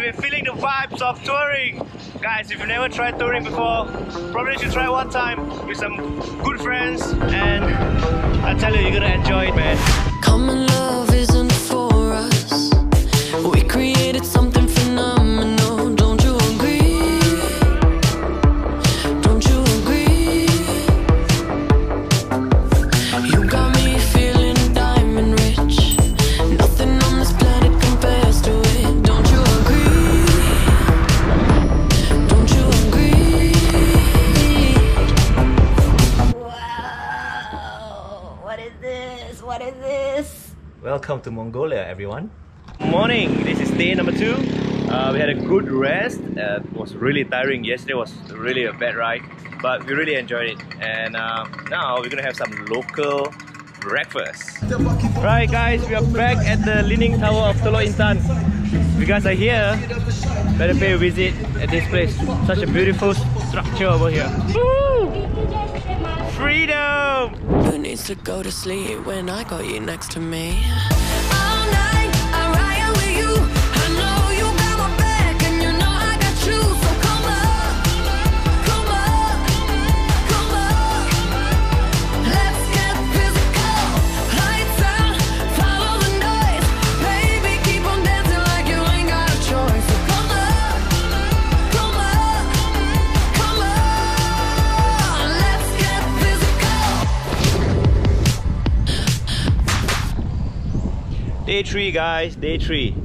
we're feeling the vibes of touring. Guys, if you've never tried touring before, probably should try one time with some good friends, and I tell you, you're gonna enjoy it, man. Common love isn't for us. We created something phenomenal. Don't you agree? Don't you agree? You got me feeling diamond rich. Nothing on this planet compares to it. Don't you agree? Don't you agree? Wow! What is this? What is this? Welcome to Mongolia, everyone. Morning, this is day number 2. We had a good rest. It was really tiring. Yesterday was really a bad ride, but we really enjoyed it. And now we're gonna have some local breakfast. Right guys, we are back at the Leaning Tower of Teluk Intan. If you guys are here, better pay a visit at this place. Such a beautiful structure over here. Woo! Freedom! Who needs to go to sleep when I got you next to me? All night I ride with you. I know you got my back, and you know I got you. So come up, come up, come up. Let's get physical. Lights out, follow the noise. Baby, keep on dancing like you ain't got a choice. So come up, come up, come up. Let's get physical. Day 3 guys, day 3.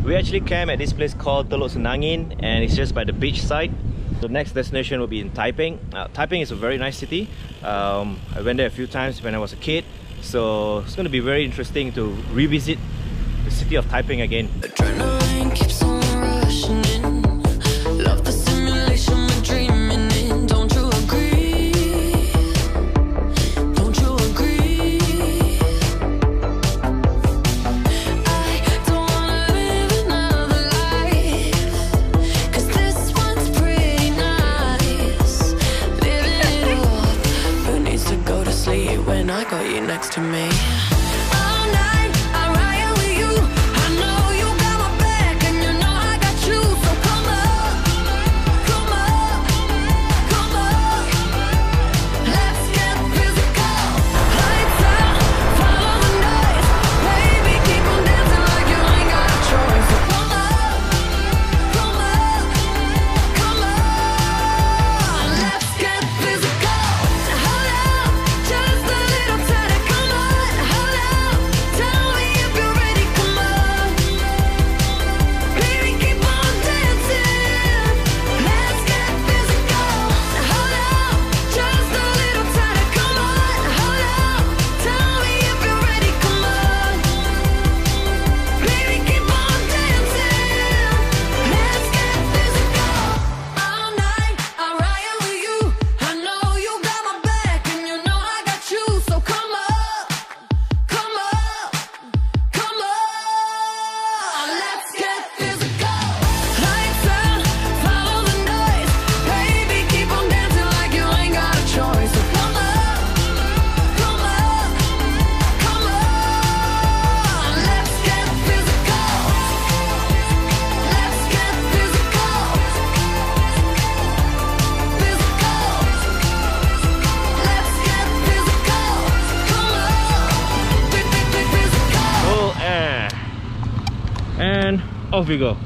We actually camped at this place called Teluk Senangin, and it's just by the beach side. The next destination will be in Taiping. Taiping is a very nice city. I went there a few times when I was a kid, so it's going to be very interesting to revisit the city of Taiping again. Adrenaline keeps on rushing in. Love the simulation we're dreaming in. Don't you agree? Don't you agree? I don't wanna live another life, 'cause this one's pretty nice. Living it up. Who needs to go to sleep when I got you next to me? All night I ride with you. I know you got my back, and you know I got you. So come up, come up, come up. Let's get physical. Lights out, follow the noise. Baby, keep on dancing like you ain't got a choice. So come up, come up, come up. Let's get physical. Hold up, just a little tighter. Come on, hold up. Tell me if you're ready. Come on, baby, keep on dancing. Let's get physical. Hold up, just a little tighter. Come on, hold up. Tell me if you're ready. Come on, baby, keep on dancing. Let's get physical. All night I ride with you. I know you got my back, and you know I got you. So come up, come up, come up. Let's get physical. Lights out, follow the noise. Baby, keep on dancing like you ain't got a choice. So come up, come up, come up. Let's get physical. Let's get physical. Physical. Let's get physical. Come on. Physical. Full air. And off we go.